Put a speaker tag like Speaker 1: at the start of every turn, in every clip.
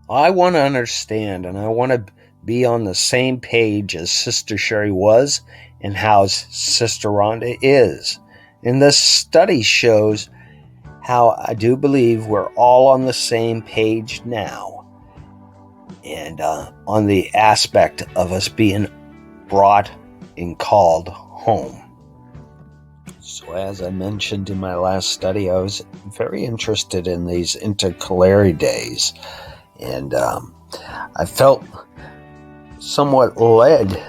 Speaker 1: I want to understand and I want to be on the same page as Sister Sherry was and how Sister Rhonda is. And this study shows how I do believe we're all on the same page now, and on the aspect of us being brought and called home. So as I mentioned in my last study, I was very interested in these intercalary days, and I felt somewhat led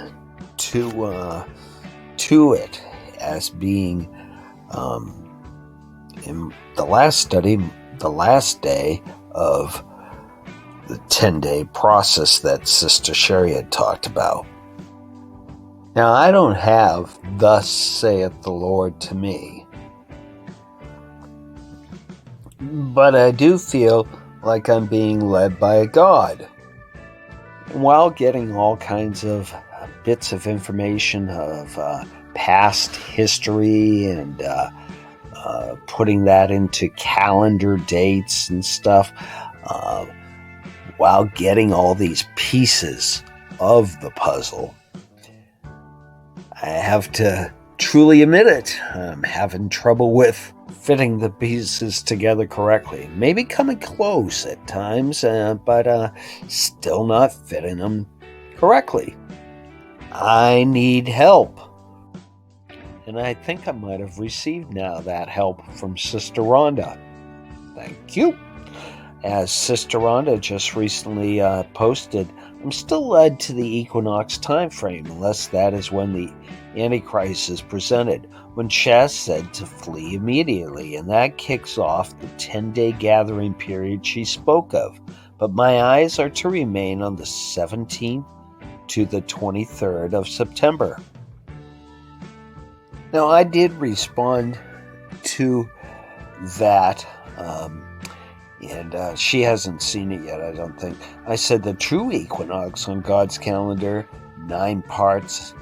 Speaker 1: to it as being in the last study, the last day of the 10-day process that Sister Sherry had talked about. Now, I don't have "Thus saith the Lord" to me, but I do feel like I'm being led by a God. While getting all kinds of bits of information of past history and putting that into calendar dates and stuff, while getting all these pieces of the puzzle, I have to truly admit it. I'm having trouble with fitting the pieces together correctly. Maybe coming close at times, but still not fitting them correctly. I need help. And I think I might have received now that help from Sister Ronda. Thank you. As Sister Ronda just recently posted, I'm still led to the equinox time frame, unless that is when the Antichrist is presented, when Chaz said to flee immediately, and that kicks off the 10-day gathering period she spoke of. But my eyes are to remain on the 17th to the 23rd of September. Now, I did respond to that, and she hasn't seen it yet, I don't think. I said the true equinox on God's calendar, 9 parts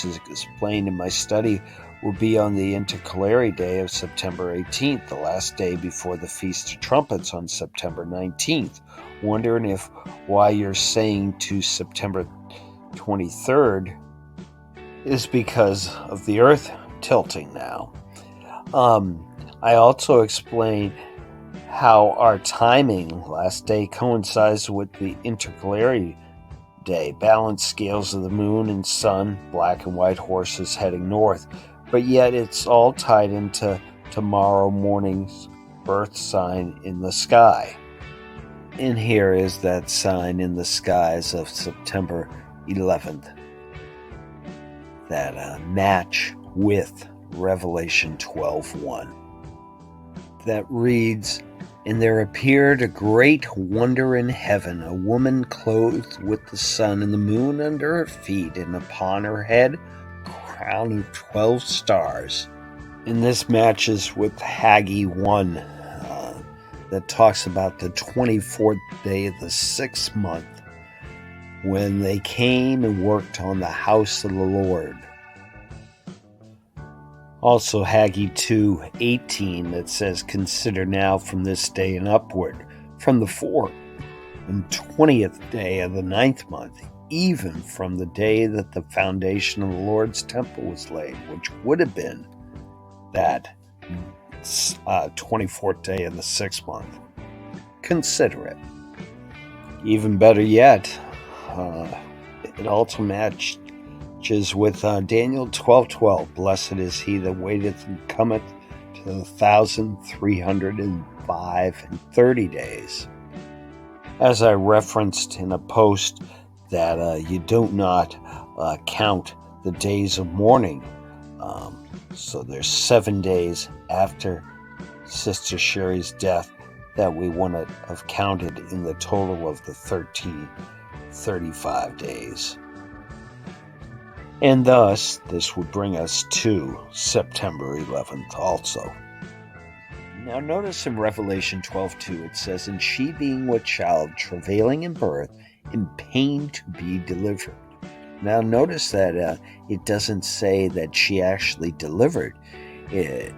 Speaker 1: as explained in my study, will be on the intercalary day of September 18th, the last day before the Feast of Trumpets on September 19th. Wondering if why you're saying to September 23rd is because of the Earth tilting now. I also explained how our timing last day coincides with the intercalary day, balanced scales of the moon and sun, black and white horses heading north, but yet it's all tied into tomorrow morning's birth sign in the sky. And here is that sign in the skies of September 11th, that match with Revelation 12:1, that reads, "And there appeared a great wonder in heaven, a woman clothed with the sun and the moon under her feet, and upon her head a crown of 12 stars." And this matches with Haggai 1, that talks about the 24th day of the 6th month, when they came and worked on the house of the Lord. Also Haggai 2:18 that says, "Consider now from this day and upward, from the 4th and 20th day of the 9th month, even from the day that the foundation of the Lord's temple was laid," which would have been that 24th day of the 6th month. Consider it. Even better yet, it also matches with Daniel 12:12. "Blessed is he that waiteth and cometh to the 1,305 days." As I referenced in a post that you do not count the days of mourning. So there's 7 days after Sister Sherry's death that we wouldn't have counted in the total of the 1335 days. And thus, this would bring us to September 11th also. Now notice in Revelation 12:2 it says, "And she being with child, travailing in birth, in pain to be delivered." Now notice that it doesn't say that she actually delivered it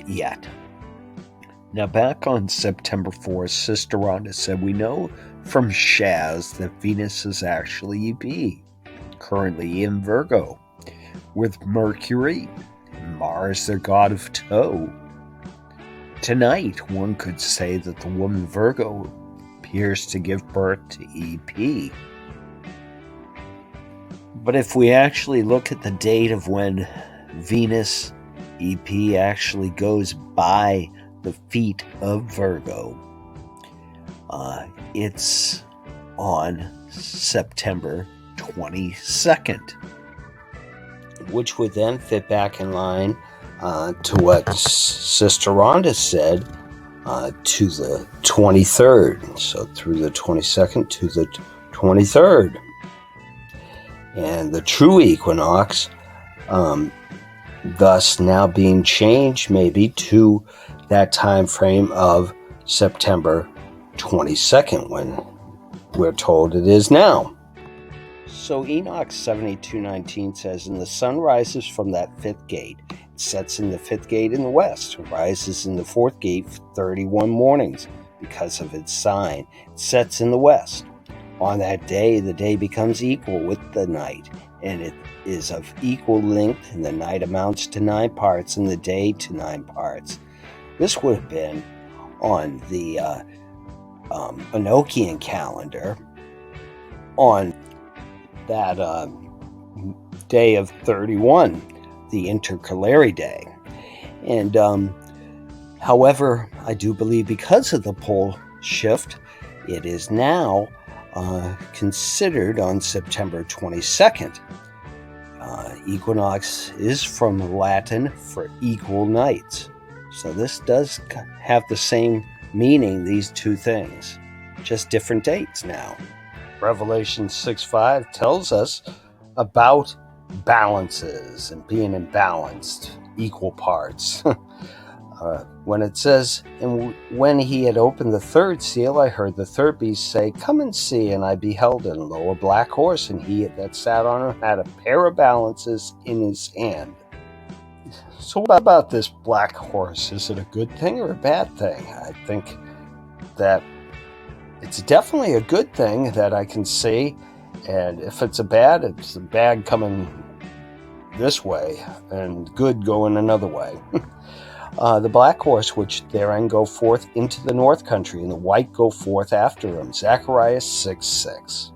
Speaker 1: yet. Now, back on September 4th, Sister Ronda said, "We know from Shaz that Venus is actually EP, currently in Virgo, with Mercury and Mars, their god of tow. Tonight, one could say that the woman Virgo appears to give birth to EP. But if we actually look at the date of when Venus EP actually goes by the feet of Virgo, it's on September 22nd, which would then fit back in line to what Sister Ronda said, to the 23rd. So through the 22nd to the 23rd. And the true equinox, thus now being changed maybe to that time frame of September 22nd, when we're told it is now. So Enoch 72:19 says, "And the sun rises from that fifth gate, it sets in the fifth gate in the west, rises in the fourth gate for 31 mornings, because of its sign. It sets in the west. On that day, the day becomes equal with the night, and it is of equal length, and the night amounts to 9 parts, and the day to 9 parts." This would have been on the Enochian calendar on that day of 31, the intercalary day. And however, I do believe because of the pole shift, it is now considered on September 22nd. Equinox is from Latin for equal nights. So this does have the same meaning, these two things, just different dates now. Revelation 6:5 tells us about balances and being in balanced, equal parts. When it says, "And when he had opened the third seal, I heard the third beast say, 'Come and see.' And I beheld, and lo, a black horse, and he that sat on him had a pair of balances in his hand." So what about this black horse? Is it a good thing or a bad thing? I think that it's definitely a good thing that I can see. And if it's it's a bad coming this way and good going another way. The black horse, which therein go forth into the north country, and the white go forth after him. Zechariah 6:6.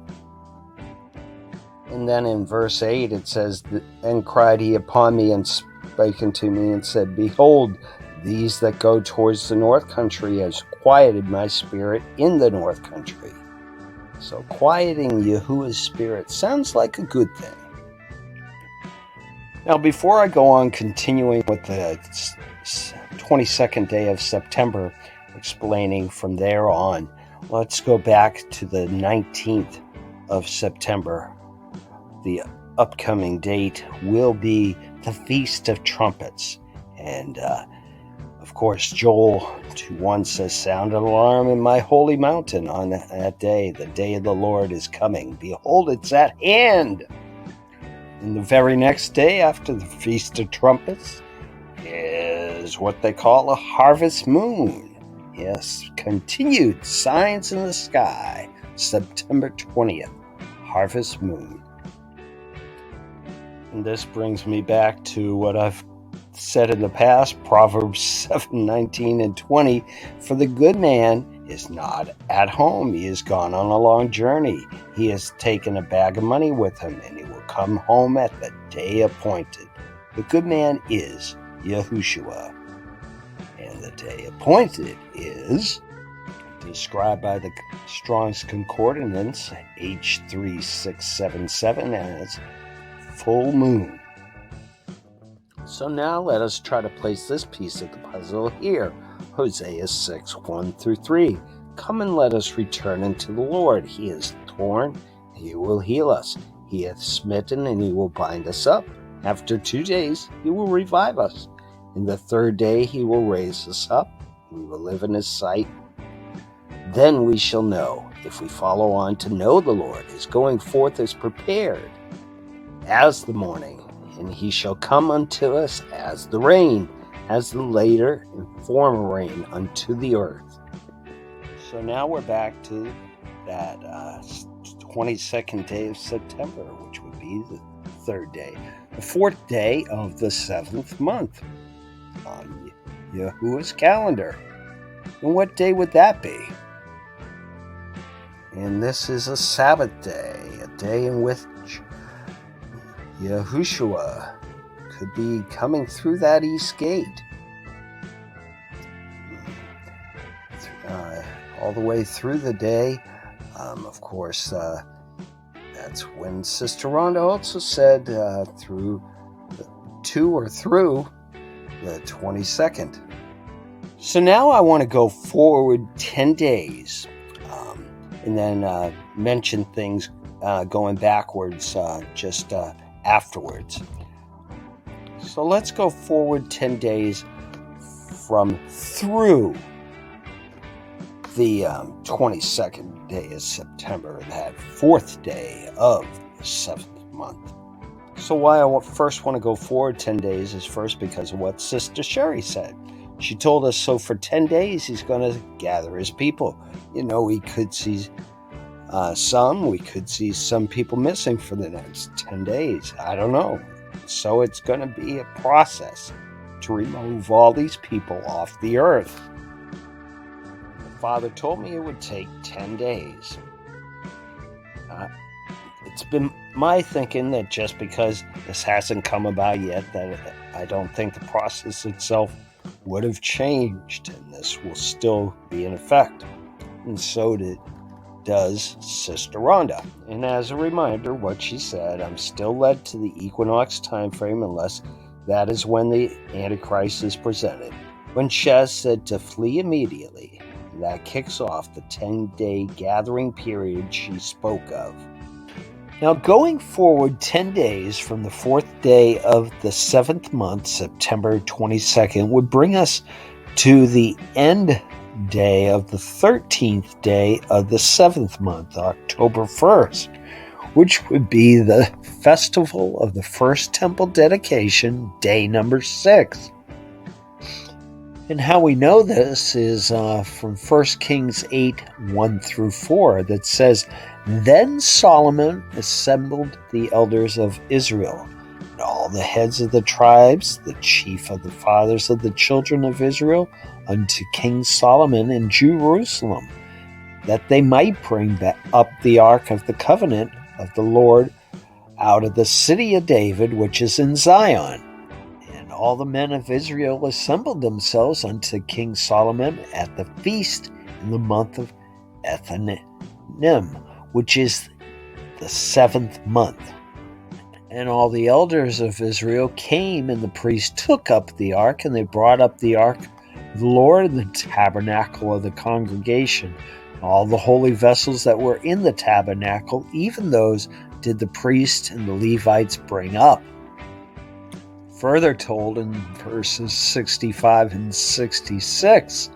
Speaker 1: And then in verse 8 it says, "And cried he upon me, and spake unto me, and said, Behold, these that go towards the north country has quieted my spirit in the north country." So quieting Yahuwah's spirit sounds like a good thing. Now, before I go on continuing with the 22nd day of September, explaining from there on, let's go back to the 19th of September. The upcoming date will be the Feast of Trumpets. And, of course, Joel 2:1 says, "Sound an alarm in my holy mountain on that day. The day of the Lord is coming. Behold, it's at hand." And the very next day after the Feast of Trumpets is what they call a harvest moon. Yes, continued signs in the sky. September 20th, harvest moon. And this brings me back to what I've said in the past, Proverbs 7:19 and 20. "For the good man is not at home. He is gone on a long journey. He has taken a bag of money with him, and he will come home at the day appointed." The good man is Yahushua. And the day appointed is described by the Strong's Concordance, H3677, as full moon. So now let us try to place this piece of the puzzle here. Hosea 6:1-3. "Come and let us return unto the Lord. He is torn, he will heal us. He hath smitten, and he will bind us up. After 2 days he will revive us. In the third day he will raise us up. We will live in his sight. Then we shall know, if we follow on to know the Lord. His going forth is prepared as the morning, and he shall come unto us as the rain, as the later and former rain unto the earth. So now we're back to that 22nd day of September, which would be the third day, the fourth day of the seventh month on Yahuwah's calendar. And what day would that be? And this is a Sabbath day, a day in which Yahushua could be coming through that east gate. All the way through the day. Of course, that's when Sister Ronda also said through the 22nd. So now I want to go forward 10 days and then mention things going backwards just afterwards. So let's go forward 10 days from through the 22nd day of September, that fourth day of the seventh month. So why I first want to go forward 10 days is first because of what Sister Sherry said. She told us so for 10 days he's going to gather his people. We could see we could see some people missing for the next 10 days. I don't know. So it's going to be a process to remove all these people off the earth. Father told me it would take 10 days. It's been my thinking that just because this hasn't come about yet, that I don't think the process itself would have changed, and this will still be in effect. And so does Sister Ronda. And as a reminder, what she said, I'm still led to the equinox time frame unless that is when the Antichrist is presented. When Shez said to flee immediately, that kicks off the 10-day gathering period she spoke of. Now, going forward 10 days from the fourth day of the seventh month, September 22nd, would bring us to the end day of the 13th day of the seventh month, October 1st, which would be the festival of the first temple dedication, day number 6. And how we know this is from 1 Kings 8, 1-4, that says, Then Solomon assembled the elders of Israel, and all the heads of the tribes, the chief of the fathers of the children of Israel, unto King Solomon in Jerusalem, that they might bring up the ark of the covenant of the Lord out of the city of David, which is in Zion. And all the men of Israel assembled themselves unto King Solomon at the feast in the month of Ethanim, which is the seventh month. And all the elders of Israel came, and the priest took up the ark, and they brought up the ark of the Lord in the tabernacle of the congregation. All the holy vessels that were in the tabernacle, even those did the priest and the Levites bring up. Further told in verses 65 and 66.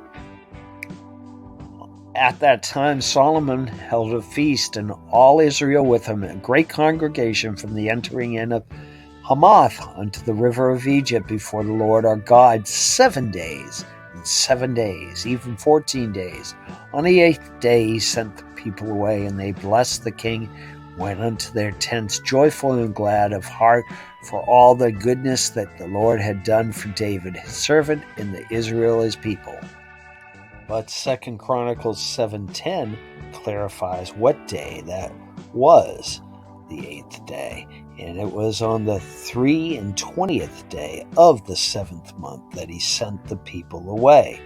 Speaker 1: At that time Solomon held a feast, and all Israel with him, a great congregation, from the entering in of Hamath unto the river of Egypt before the Lord our God 7 days, and 7 days, even 14 days. On the 8th day he sent the people away, and they blessed the king, went unto their tents joyful and glad of heart for all the goodness that the Lord had done for David his servant and the Israel his people. But 2 Chronicles 7:10 clarifies what day that was, the 8th day, and it was on the 23rd day of the 7th month that he sent the people away.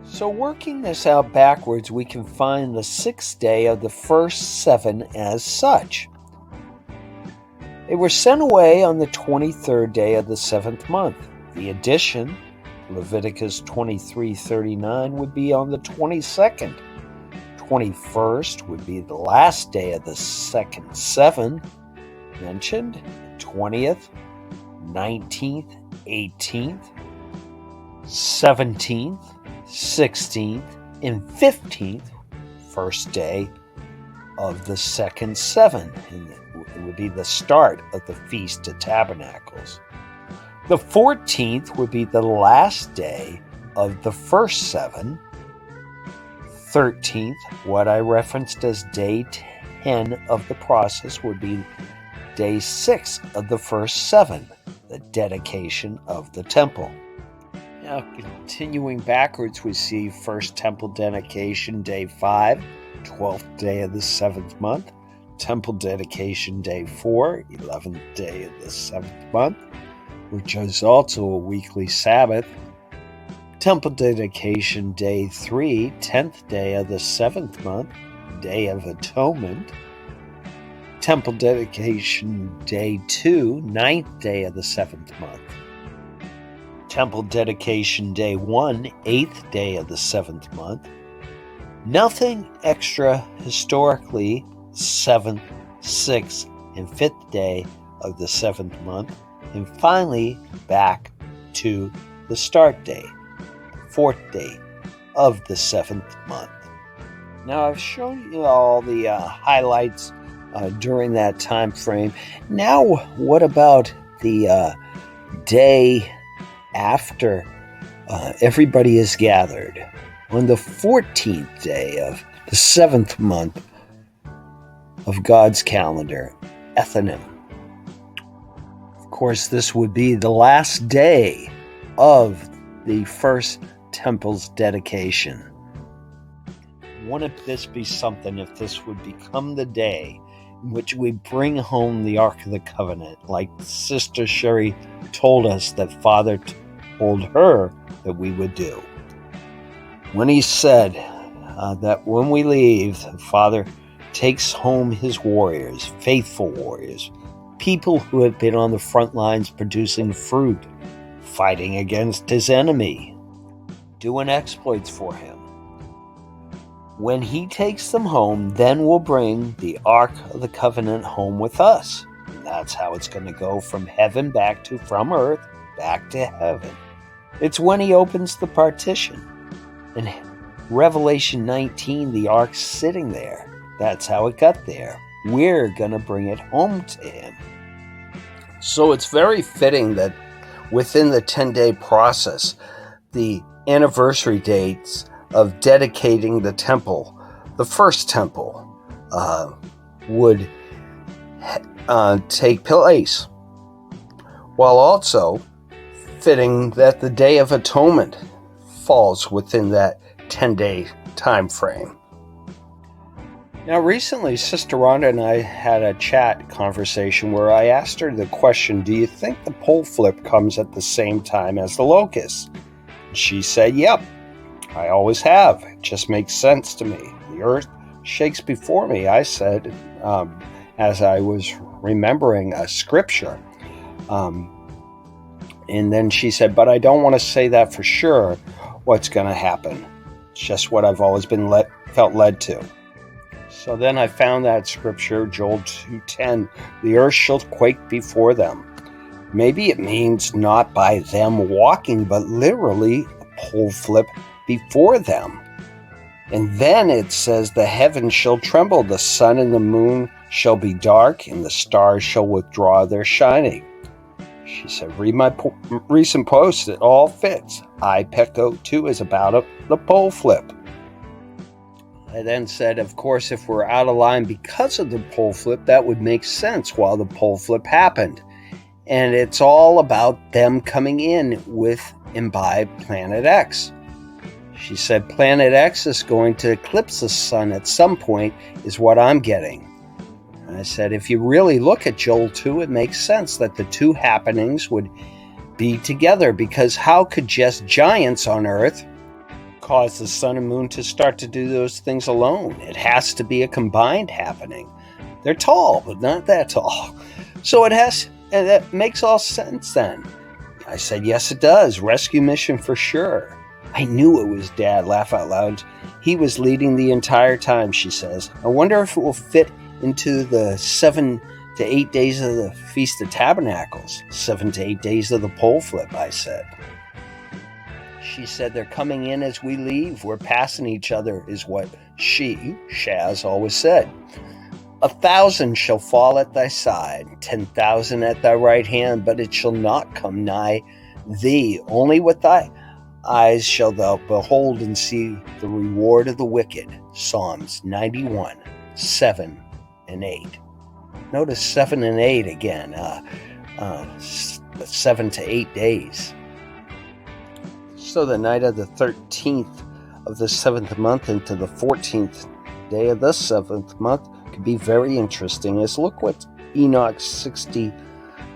Speaker 1: So working this out backwards, we can find the 6th day of the first 7 as such. They were sent away on the 23rd day of the 7th month. The addition, Leviticus 23:39, would be on the 22nd. 21st would be the last day of the second 7 mentioned. 20th, 19th, 18th, 17th, 16th, and 15th, first day of the second 7. And it would be the start of the Feast of Tabernacles. The 14th would be the last day of the first 7. 13th, what I referenced as day 10 of the process, would be day 6 of the first 7, the dedication of the temple. Now, continuing backwards, we see first temple dedication, day 5, 12th day of the 7th month. Temple dedication, day 4, 11th day of the 7th month, which is also a weekly Sabbath. Temple dedication, day 3, 10th day of the 7th month, Day of Atonement. Temple dedication, day 2, 9th day of the 7th month. Temple dedication, day 1, 8th day of the 7th month. Nothing extra historically, 7th, 6th, and 5th day of the 7th month. And finally, back to the start day, 4th day of the 7th month. Now, I've shown you all the highlights during that time frame. Now, what about the day after everybody is gathered? On the 14th day of the 7th month of God's calendar, Ethanim. Of course, this would be the last day of the first temple's dedication. Wouldn't this be something if this would become the day in which we bring home the Ark of the Covenant, like Sister Sherry told us that Father told her that we would do? When he said that when we leave, Father takes home his warriors, faithful warriors, people who have been on the front lines producing fruit, fighting against his enemy, doing exploits for him. When he takes them home, then we'll bring the Ark of the Covenant home with us. And that's how it's going to go from heaven from earth back to heaven. It's when he opens the partition. In Revelation 19, the Ark's sitting there. That's how it got there. We're going to bring it home to him. So it's very fitting that within the 10-day process, the anniversary dates of dedicating the temple, the first temple, would take place, while also fitting that the Day of Atonement falls within that 10-day time frame. Now, recently, Sister Ronda and I had a chat conversation where I asked her the question, do you think the pole flip comes at the same time as the locust? She said, yep, I always have. It just makes sense to me. The earth shakes before me, I said, as I was remembering a scripture. And then she said, but I don't want to say that for sure what's going to happen. It's just what I've always been felt led to. So then I found that scripture, Joel 2:10, the earth shall quake before them. Maybe it means not by them walking, but literally a pole flip before them. And then it says the heavens shall tremble, the sun and the moon shall be dark, and the stars shall withdraw their shining. She said, read my recent post, it all fits. I picked out 2 is about the pole flip. I then said, of course, if we're out of line because of the pole flip, that would make sense while the pole flip happened. And it's all about them coming in with and by Planet X. She said, Planet X is going to eclipse the sun at some point, is what I'm getting. And I said, if you really look at Joel 2, it makes sense that the 2 happenings would be together, because how could just giants on Earth cause the sun and moon to start to do those things alone? It has to be a combined happening. They're tall, but not that tall. So it has, and that makes all sense then. I said, yes, it does. Rescue mission for sure. I knew it was Dad. Laugh out loud. He was leading the entire time, she says. I wonder if it will fit into the 7 to 8 days of the Feast of Tabernacles. 7 to 8 days of the pole flip, I said. She said, they're coming in as we leave. We're passing each other, is what Shaz always said. 1,000 shall fall at thy side, 10,000 at thy right hand, but it shall not come nigh thee. Only with thy eyes shalt thou behold and see the reward of the wicked. Psalms 91, 7 and 8. Notice 7 and 8 again. 7 to 8 days. So the night of the 13th of the 7th month into the 14th day of the 7th month could be very interesting, as look what Enoch 60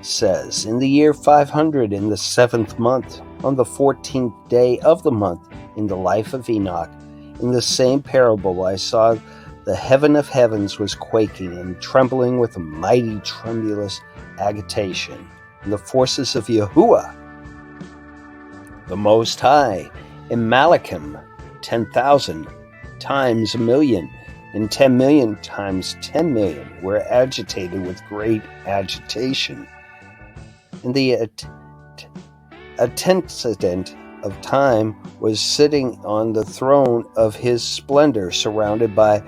Speaker 1: says. In the year 500, in the 7th month, on the 14th day of the month, in the life of Enoch, in the same parable I saw the heaven of heavens was quaking and trembling with a mighty tremulous agitation, and the forces of Yahuwah, the Most High, in Malachim, 10,000 times a million, and 10 million times 10 million were agitated with great agitation. And the attendant of time was sitting on the throne of his splendor, surrounded by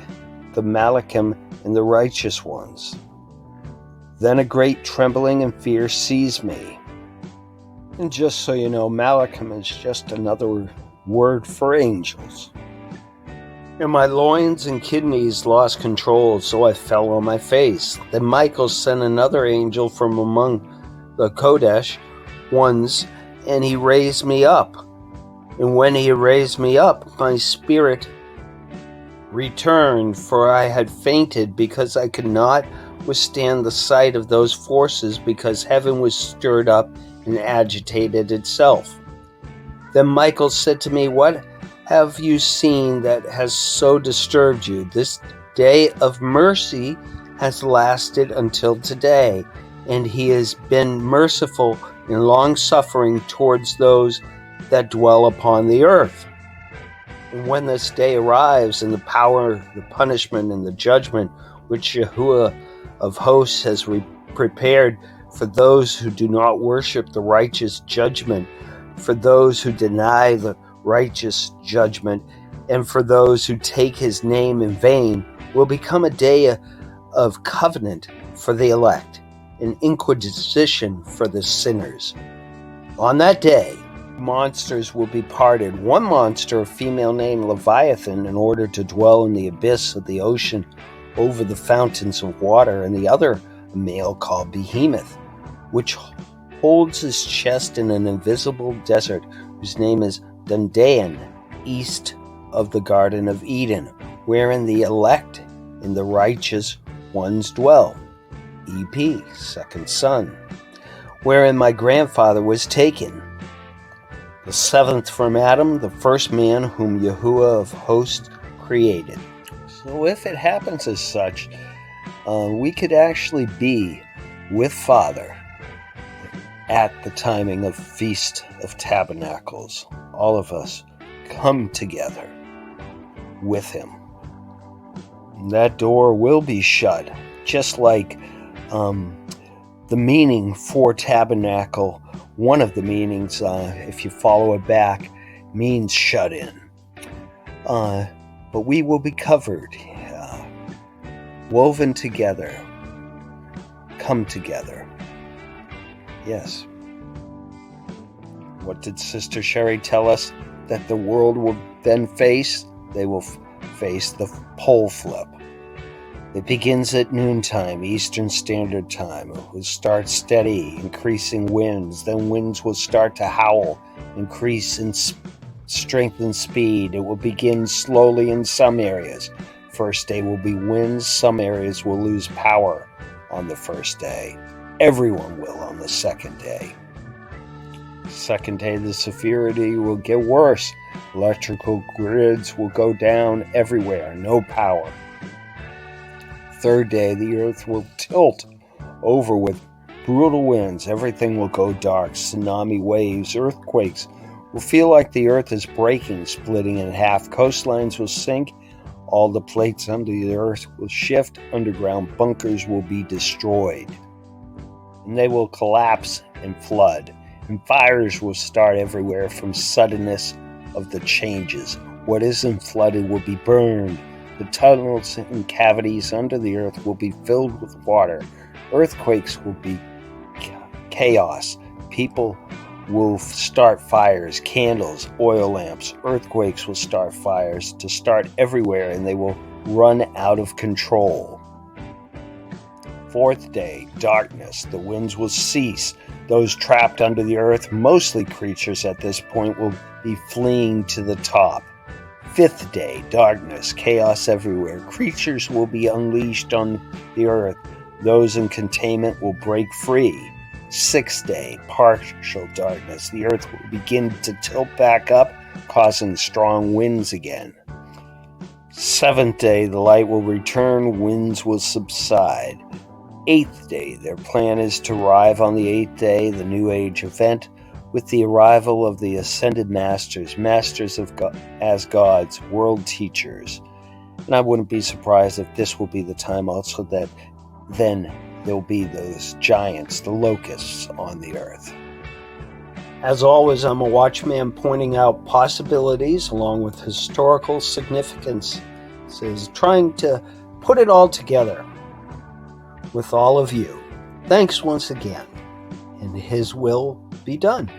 Speaker 1: the Malachim and the righteous ones. Then a great trembling and fear seized me. And just so you know, Malachim is just another word for angels. And my loins and kidneys lost control, so I fell on my face. Then Michael sent another angel from among the Kodesh ones, and he raised me up. And when he raised me up, my spirit returned, for I had fainted because I could not withstand the sight of those forces, because heaven was stirred up and agitated itself. Then Michael said to me, "What have you seen that has so disturbed you? This day of mercy has lasted until today, and he has been merciful and long-suffering towards those that dwell upon the earth. And when this day arrives, and the power, the punishment, and the judgment which Yahuwah of hosts has prepared for those who do not worship the righteous judgment, for those who deny the righteous judgment, and for those who take his name in vain, will become a day of covenant for the elect, an inquisition for the sinners. On that day, monsters will be parted, one monster, a female named Leviathan, in order to dwell in the abyss of the ocean over the fountains of water, and the other, a male called Behemoth, which holds his chest in an invisible desert, whose name is Dundayan, east of the Garden of Eden, wherein the elect and the righteous ones dwell. EP, second son, wherein my grandfather was taken, the seventh from Adam, the first man whom Yahuwah of hosts created." So if it happens as such, we could actually be with Father at the timing of Feast of Tabernacles. All of us come together with him. And that door will be shut, just like the meaning for tabernacle. One of the meanings, if you follow it back, means shut in. But we will be covered, woven together, come together. Yes. What did Sister Sherry tell us that the world will then face? They will face the pole flip. It begins at noontime, Eastern Standard Time. It will start steady, increasing winds. Then winds will start to howl, increase in strength and speed. It will begin slowly in some areas. First day will be winds. Some areas will lose power on the first day. Everyone will on the second day. Second day, the severity will get worse. Electrical grids will go down everywhere. No power. Third day, the earth will tilt over with brutal winds. Everything will go dark. Tsunami waves, earthquakes will feel like the earth is breaking, splitting in half. Coastlines will sink. All the plates under the earth will shift. Underground bunkers will be destroyed, and they will collapse and flood. And fires will start everywhere from suddenness of the changes. What isn't flooded will be burned. The tunnels and cavities under the earth will be filled with water. Earthquakes will be chaos. People will start fires, candles, oil lamps. Earthquakes will start fires to start everywhere, and they will run out of control. Fourth day, darkness. The winds will cease. Those trapped under the earth, mostly creatures at this point, will be fleeing to the top. Fifth day, darkness, chaos everywhere. Creatures will be unleashed on the earth. Those in containment will break free. Sixth day, partial darkness. The earth will begin to tilt back up, causing strong winds again. Seventh day, the light will return, winds will subside. Eighth day, their plan is to arrive on the 8th day, the New Age event, with the arrival of the ascended masters, masters of God, as gods, world teachers. And I wouldn't be surprised if this will be the time also that then there'll be those giants, the locusts, on the earth. As always, I'm a watchman pointing out possibilities along with historical significance, trying to put it all together with all of you. Thanks once again, and His will be done.